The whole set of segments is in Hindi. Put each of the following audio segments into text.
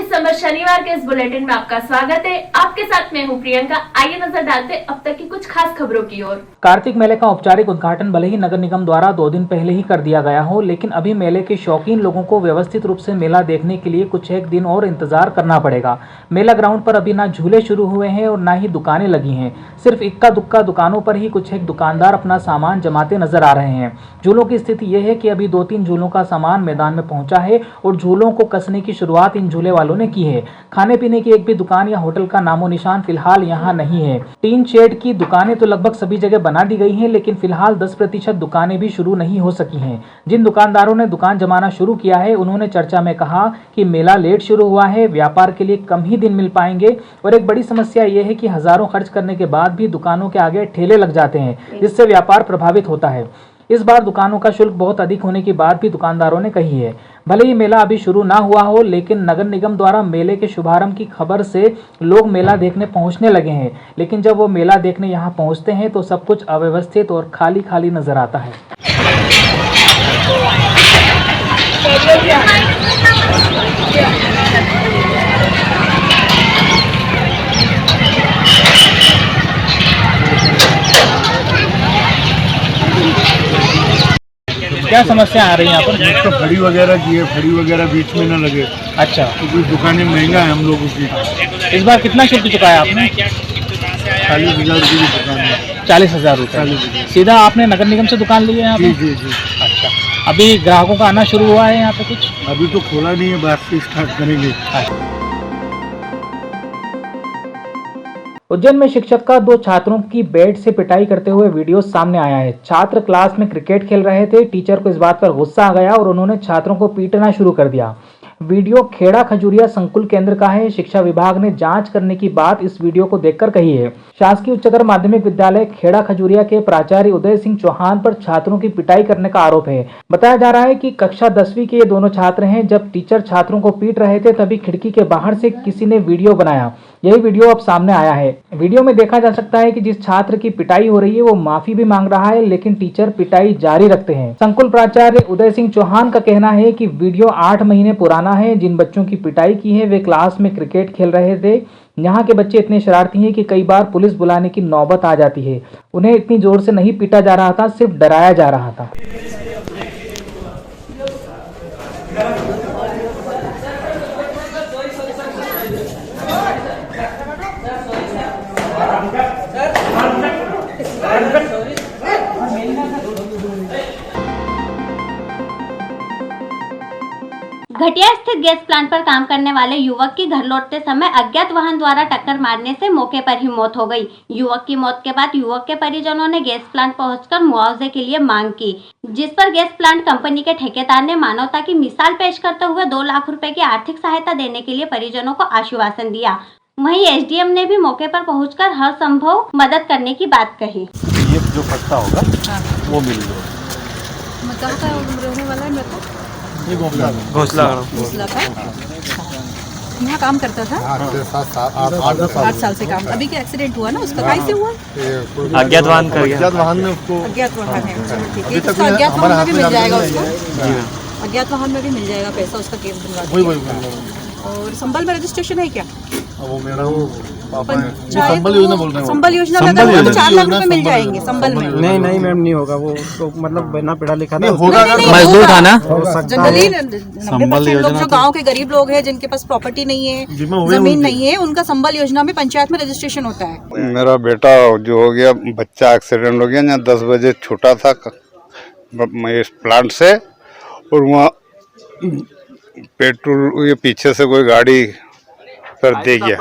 दिसंबर शनिवार के इस बुलेटिन में आपका स्वागत है। आपके साथ मैं हूं प्रियंका। आइए नजर डालते अब तक की कुछ खास खबरों की ओर। कार्तिक मेले का औपचारिक उद्घाटन भले ही नगर निगम द्वारा 2 दिन पहले ही कर दिया गया हो, लेकिन अभी मेले के शौकीन लोगों को व्यवस्थित रूप से मेला देखने के लिए कुछ एक दिन और इंतजार करना पड़ेगा। मेला ग्राउंड पर अभी ना झूले शुरू हुए हैं और ना ही दुकानें लगी हैं। सिर्फ इक्का दुक्का दुकानों पर ही कुछ एक दुकानदार अपना सामान जमाते नजर आ रहे हैं। झूलों की स्थिति यह है कि अभी 2-3 झूलों का सामान मैदान में पहुंचा है और झूलों को कसने की शुरुआत इन झूले वालों ने की है। खाने पीने की एक भी दुकान या होटल का नामो निशान फिलहाल यहाँ नहीं है। टीन शेड की दुकानें तो लगभग सभी जगह बना दी गई हैं, लेकिन फिलहाल 10% दुकानें भी शुरू नहीं हो सकी हैं। जिन दुकानदारों ने दुकान जमाना शुरू किया है, उन्होंने चर्चा में कहा कि मेला लेट शुरू हुआ है, व्यापार के लिए कम ही दिन मिल पाएंगे और एक बड़ी समस्या यह है कि हजारों खर्च करने के बाद भी दुकानों के आगे ठेले लग जाते हैं, जिससे व्यापार प्रभावित होता है। इस बार दुकानों का शुल्क बहुत अधिक होने की बात भी दुकानदारों ने कही है। भले ही मेला अभी शुरू ना हुआ हो, लेकिन नगर निगम द्वारा मेले के शुभारंभ की खबर से लोग मेला देखने पहुंचने लगे हैं। लेकिन जब वो मेला देखने यहाँ पहुंचते हैं तो सब कुछ अव्यवस्थित और खाली खाली नजर आता है। क्या समस्या आ रही है यहाँ पर? तो फड़ी वगैरह की है, फड़ी वगैरह बीच में न लगे। अच्छा, तो कुछ दुकानें महंगा है हम लोगों की। इस बार कितना शुल्क चुकाया आपने? 40,000 रुपये की दुकान है। 40,000 रुपये। सीधा आपने नगर निगम से दुकान ली है यहाँ पे? जी जी। अच्छा, अभी ग्राहकों का आना शुरू हुआ है यहाँ पे कुछ? अभी तो खोला नहीं है, बाद से स्टार्ट करेंगे। उज्जैन में शिक्षक का 2 छात्रों की बेड से पिटाई करते हुए वीडियो सामने आया है। छात्र क्लास में क्रिकेट खेल रहे थे। टीचर को इस बात पर गुस्सा आ गया और उन्होंने छात्रों को पीटना शुरू कर दिया। वीडियो खेड़ा खजूरिया संकुल केंद्र का है। शिक्षा विभाग ने जांच करने की बात इस वीडियो को देखकर कही है। शासकीय उच्चतर माध्यमिक विद्यालय खेड़ा खजूरिया के प्राचार्य उदय सिंह चौहान पर छात्रों की पिटाई करने का आरोप है। बताया जा रहा है कि कक्षा 10वीं के ये दोनों छात्र हैं। जब टीचर छात्रों को पीट रहे थे, तभी खिड़की के बाहर से किसी ने वीडियो बनाया। यही वीडियो अब सामने आया है। वीडियो में देखा जा सकता है कि जिस छात्र की पिटाई हो रही है वो माफी भी मांग रहा है, लेकिन टीचर पिटाई जारी रखते हैं। संकुल प्राचार्य उदय सिंह चौहान का कहना है कि वीडियो 8 महीने पुराना है। जिन बच्चों की पिटाई की है वे क्लास में क्रिकेट खेल रहे थे। यहाँ के बच्चे इतने शरारती हैं कि कई बार पुलिस बुलाने की नौबत आ जाती है। उन्हें इतनी जोर से नहीं पीटा जा रहा था, सिर्फ डराया जा रहा था। घटिया स्थित गैस प्लांट पर काम करने वाले युवक की घर लौटते समय अज्ञात वाहन द्वारा टक्कर मारने से मौके पर ही मौत हो गई। युवक की मौत के बाद युवक के परिजनों ने गैस प्लांट पहुंचकर मुआवजे के लिए मांग की, जिस पर गैस प्लांट कंपनी के ठेकेदार ने मानवता की मिसाल पेश करते हुए 2 लाख रुपए की आर्थिक सहायता देने के लिए परिजनों को आश्वासन दिया। वहीं एसडीएम ने भी मौके पर पहुंचकर हर संभव मदद करने की बात कही। ये जो खट्टा होगा वो मिल गया। मतलब का रहने वाला है मेरे को घोसला का यहाँ काम करता था। 8 साल से काम। अभी क्या एक्सीडेंट हुआ ना, उसका कैसे हुआ? अज्ञात वाहन कर गया। अज्ञात वाहन है। अज्ञात वाहन में भी मिल जाएगा उसको। अज्ञात वाहन में भी मिल जाएगा पैसा, उसका केस बनवा। और संबल में रजिस्ट्रेशन है क्या? वो मेरा वो संबल योजना बोल रहे हैं। संबल योजना में अगर 4 लाख रुपए मिल जाएंगे संबल में। नहीं मैम, नहीं होगा वो तो, मतलब बिना पढ़ा लिखा था, मजदूर था ना। जनरली 90% लोग जो गांव के गरीब लोग हैं, जिनके पास प्रॉपर्टी नहीं है, जमीन नहीं है, उनका संबल योजना में पंचायत में रजिस्ट्रेशन होता है। मेरा बेटा जो हो गया, बच्चा एक्सीडेंट हो गया ना, 10 बजे छूटा था इस प्लांट से, और वहाँ पेट्रोल ये पीछे से कोई गाड़ी पर दे गया,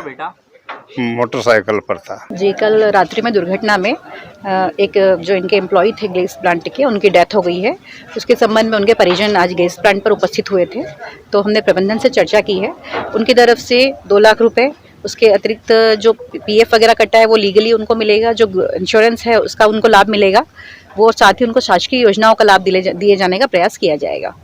मोटरसाइकिल पर था जी। कल रात्रि में दुर्घटना में एक जो इनके एम्प्लॉय थे गैस प्लांट के, उनकी डेथ हो गई है। उसके संबंध में उनके परिजन आज गैस प्लांट पर उपस्थित हुए थे, तो हमने प्रबंधन से चर्चा की है। उनकी तरफ से 2 लाख रुपए, उसके अतिरिक्त जो पीएफ वगैरह कटा है वो लीगली उनको मिलेगा, जो इंश्योरेंस है उसका उनको लाभ मिलेगा, वो साथ ही उनको शासकीय योजनाओं का लाभ दिए जाने का प्रयास किया जाएगा।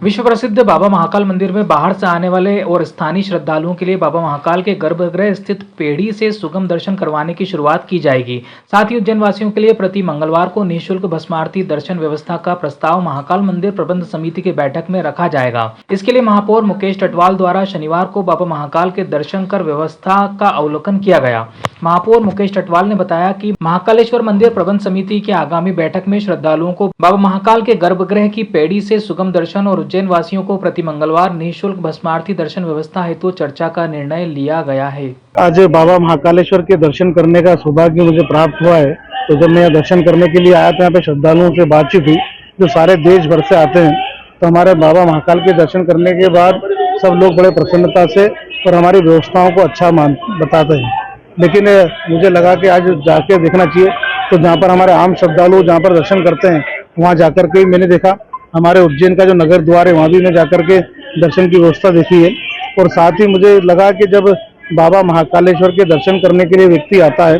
विश्व प्रसिद्ध बाबा महाकाल मंदिर में बाहर से आने वाले और स्थानीय श्रद्धालुओं के लिए बाबा महाकाल के गर्भगृह स्थित पेड़ी से सुगम दर्शन करवाने की शुरुआत की जाएगी। साथ ही उज्जैन वासियों के लिए प्रति मंगलवार को निःशुल्क भस्मारती दर्शन व्यवस्था का प्रस्ताव महाकाल मंदिर प्रबंध समिति की बैठक में रखा जाएगा। इसके लिए महापौर मुकेश टटवाल द्वारा शनिवार को बाबा महाकाल के दर्शन कर व्यवस्था का अवलोकन किया गया। महापौर मुकेश टटवाल ने बताया कि महाकालेश्वर मंदिर प्रबंध समिति की आगामी बैठक में श्रद्धालुओं को बाबा महाकाल के गर्भगृह की पेड़ी से सुगम दर्शन और उज्जैन वासियों को प्रति मंगलवार निःशुल्क भस्मारती दर्शन व्यवस्था हेतु चर्चा का निर्णय लिया गया है। आज बाबा महाकालेश्वर के दर्शन करने का सौभाग्य मुझे प्राप्त हुआ है। तो जब मैं यहाँ दर्शन करने के लिए आया तो यहाँ पे श्रद्धालुओं से बातचीत हुई जो सारे देश भर से आते हैं। तो हमारे बाबा महाकाल के दर्शन करने के बाद सब लोग बड़े प्रसन्नता से और हमारी व्यवस्थाओं को अच्छा बताते हैं। लेकिन मुझे लगा कि आज जाके देखना चाहिए। तो जहाँ पर हमारे आम श्रद्धालु जहाँ पर दर्शन करते हैं वहाँ जाकर के मैंने देखा। हमारे उज्जैन का जो नगर द्वार है वहाँ भी मैं जाकर के दर्शन की व्यवस्था देखी है। और साथ ही मुझे लगा कि जब बाबा महाकालेश्वर के दर्शन करने के लिए व्यक्ति आता है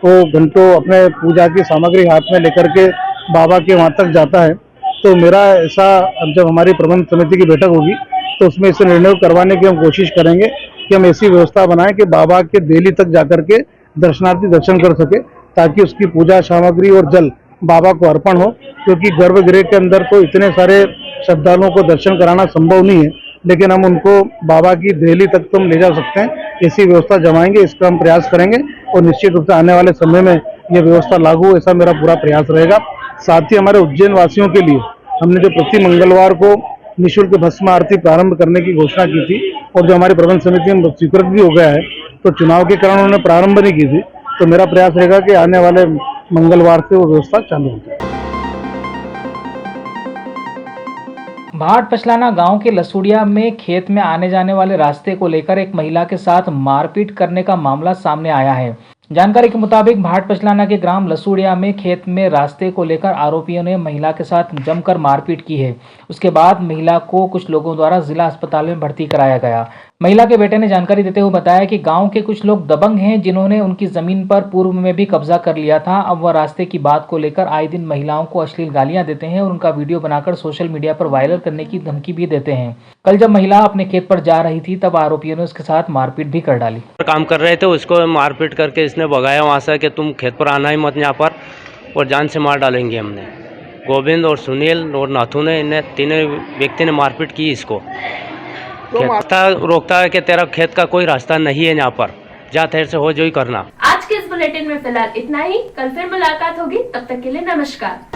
वो घंटों अपने पूजा की सामग्री हाथ में लेकर के बाबा के वहाँ तक जाता है। तो मेरा ऐसा जब हमारी प्रबंध समिति की बैठक होगी तो उसमें इसे निर्णय करवाने की हम कोशिश करेंगे कि हम ऐसी व्यवस्था बनाएं कि बाबा के देहली तक जाकर के दर्शनार्थी दर्शन कर सके, ताकि उसकी पूजा सामग्री और जल बाबा को अर्पण हो। क्योंकि गर्भगृह के अंदर तो इतने सारे श्रद्धालुओं को दर्शन कराना संभव नहीं है, लेकिन हम उनको बाबा की देहली तक तो हम ले जा सकते हैं। ऐसी व्यवस्था जमाएंगे, इसका हम प्रयास करेंगे और निश्चित रूप से आने वाले समय में ये व्यवस्था लागू हो, ऐसा मेरा पूरा प्रयास रहेगा। साथ ही हमारे उज्जैन वासियों के लिए हमने जो प्रति मंगलवार को निःशुल्क भस्म आरती प्रारंभ करने की घोषणा की थी और जो हमारी प्रबंध समिति में स्वीकृत भी हो गया है, तो चुनाव के कारण उन्होंने प्रारंभ नहीं की थी। तो मेरा प्रयास रहेगा कि आने वाले मंगलवार से वो व्यवस्था चालू हो जाए। भाट पछलाना गांव के लसूड़िया में खेत में आने जाने वाले रास्ते को लेकर एक महिला के साथ मारपीट करने का मामला सामने आया है। जानकारी के मुताबिक भाट पछलाना के ग्राम लसूड़िया में खेत में रास्ते को लेकर आरोपियों ने महिला के साथ जमकर मारपीट की है। उसके बाद महिला को कुछ लोगों द्वारा जिला अस्पताल में भर्ती कराया गया। महिला के बेटे ने जानकारी देते हुए बताया कि गांव के कुछ लोग दबंग हैं जिन्होंने उनकी जमीन पर पूर्व में भी कब्जा कर लिया था। अब वह रास्ते की बात को लेकर आए दिन महिलाओं को अश्लील गालियां देते हैं और उनका वीडियो बनाकर सोशल मीडिया पर वायरल करने की धमकी भी देते हैं। कल जब महिला अपने खेत पर जा रही थी तब आरोपियों ने उसके साथ मारपीट भी कर डाली। काम कर रहे थे, उसको मारपीट करके इसने भगाया वहाँ से कि तुम खेत पर आना ही मत यहाँ पर, और जान से मार डालेंगे। हमने गोविंद और सुनील और नाथू ने, इन्हें तीनों व्यक्ति ने मारपीट की इसको। रोकता है कि तेरा खेत का कोई रास्ता नहीं है यहाँ पर, जा तेरे से हो जो ही करना। आज के इस बुलेटिन में फिलहाल इतना ही। कल फिर मुलाकात होगी, तब तक के लिए नमस्कार।